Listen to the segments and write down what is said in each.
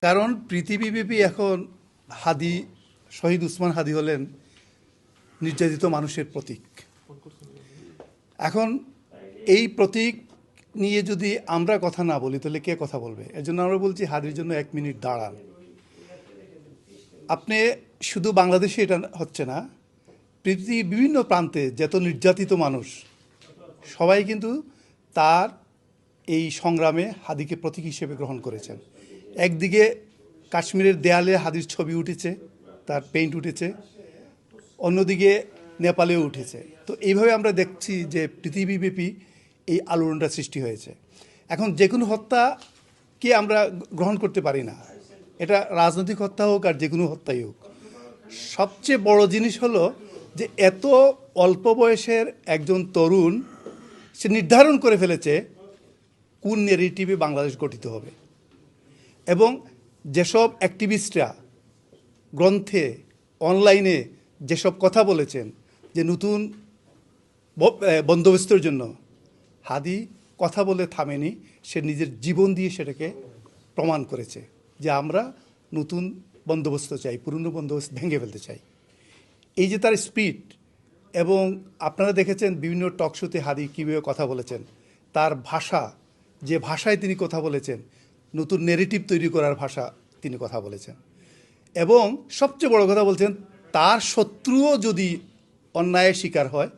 কারণ পৃথিবীব্যাপী এখন হাদি, শহীদ উসমান হাদি হলেন নির্যাতিত মানুষের প্রতীক। এখন এই প্রতীক নিয়ে যদি আমরা কথা না বলি তাহলে কে কথা বলবে? এর জন্য আমরা বলছি হাদির জন্য 1 মিনিট দাঁড়ান। আপনি শুধু বাংলাদেশে এটা হচ্ছে না, পৃথিবীর বিভিন্ন প্রান্তে যত নির্যাতিত মানুষ সবাই কিন্তু তার এই সংগ্রামে হাদিকে প্রতীক হিসেবে গ্রহণ করেছেন। একদিকে কাশ্মীরের দেয়ালে হাদির ছবি উঠেছে, তার পেইন্ট উঠেছে, অন্যদিকে নেপালেও উঠেছে। তো এইভাবে আমরা দেখছি যে পৃথিবীব্যাপী এই আলোড়নটা সৃষ্টি হয়েছে। এখন যে কোনো হত্যাকে আমরা গ্রহণ করতে পারি না, এটা রাজনৈতিক হত্যা হোক আর যে কোনো হত্যাই হোক। সবচেয়ে বড় জিনিস হলো যে এত অল্প বয়সের একজন তরুণ সে নির্ধারণ করে ফেলেছে কোন নেগেটিভে বাংলাদেশ গঠিত হবে, এবং যেসব অ্যাক্টিভিস্টরা গ্রন্থে অনলাইনে যেসব কথা বলেছেন যে নতুন বন্দোবস্তের জন্য, হাদি কথা বলে থামেনি, সে নিজের জীবন দিয়ে সেটাকে প্রমাণ করেছে যে আমরা নতুন বন্দোবস্ত চাই, পুরনো বন্দোবস্ত ভেঙে ফেলতে চাই। এই যে তার স্পিড, এবং আপনারা দেখেছেন বিভিন্ন টকশোতে হাদি কীভাবে কথা বলেছেন, তার ভাষা, যে ভাষায় তিনি কথা বলেছেন, নতুন নেরেটিভ তৈরি করার ভাষা তিনি কথা বলেছেন। এবং সবচেয়ে বড় কথা বলছেন, তার শত্রুও যদি অন্যায়ের শিকার হয়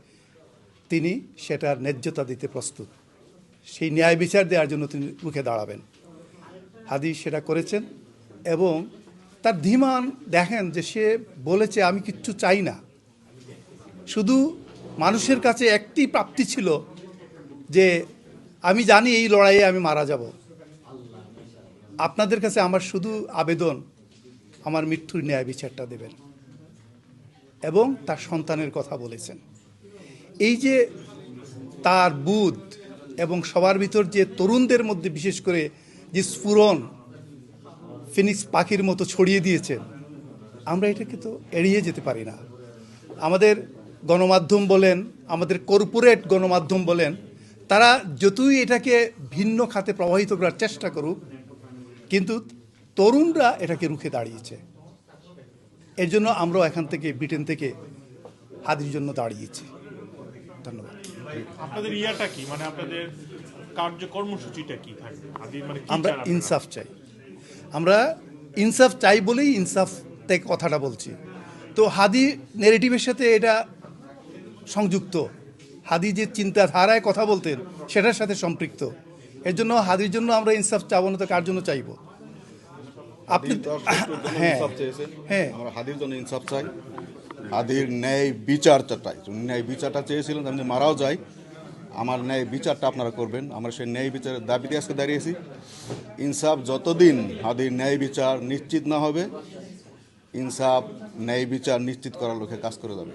তিনি সেটার ন্যায্যতা দিতে প্রস্তুত, সেই ন্যায় বিচার দেওয়ার জন্য তিনি রুখে দাঁড়াবেন। হাদি সেটা করেছেন, এবং তার ধীমান দেখেন যে সে বলেছে আমি কিচ্ছু চাই না, শুধু মানুষের কাছে একটি প্রাপ্তি ছিল যে আমি জানি এই লড়াইয়ে আমি মারা যাব, আপনাদের কাছে আমার শুধু আবেদন আমার মৃত্যুর ন্যায় বিচারটা দেবেন। এবং তার সন্তানের কথা বলেছেন। এই যে তার বুধ এবং সবার ভিতর যে তরুণদের মধ্যে বিশেষ করে যে স্ফুরণ ফিনিক্স পাখির মতো ছড়িয়ে দিয়েছেন, আমরা এটাকে তো এড়িয়ে যেতে পারি না। আমাদের গণমাধ্যম বলেন, আমাদের কর্পোরেট গণমাধ্যম বলেন, তারা যতই এটাকে ভিন্ন খাতে প্রবাহিত করার চেষ্টা করুক, কিন্তু তরুণরা এটাকে রুখে দাঁড়িয়েছে। এর জন্য আমরাও এখান থেকে ব্রিটেন থেকে হাদির জন্য দাঁড়িয়েছি। ধন্যবাদ। আপনাদের ইয়াটা কি, মানে আপনাদের কর্মসূচিটা কি থাকবে? মানে আমরা ইনসাফ চাই, আমরা ইনসাফ চাই বলেই ইনসাফ থেকে কথাটা বলছি। তো হাদি নেগেটিভের সাথে এটা সংযুক্ত, হাদি যে চিন্তাধারায় কথা বলতেন সেটার সাথে সম্পৃক্ত। এর জন্য হাদির জন্য আমরা ইনসাফ চাবো না তো কার জন্য চাইব? আপনি হ্যাঁ হ্যাঁ, আমরা হাদির জন্য ইনসাফ চাই, হাদির ন্যায় বিচারটা চাই। ন্যায় বিচারটা চেয়েছিলেন, আমি মারাও যাই, আমার ন্যায় বিচারটা আপনারা করবেন। আমরা সেই ন্যায় বিচারের দাবিতে আজকে দাঁড়িয়েছি। ইনসাফ যতদিন হাদির ন্যায় বিচার নিশ্চিত না হবে, ইনসাফ ন্যায় বিচার নিশ্চিত করার লক্ষ্যে কাজ করে যাবে।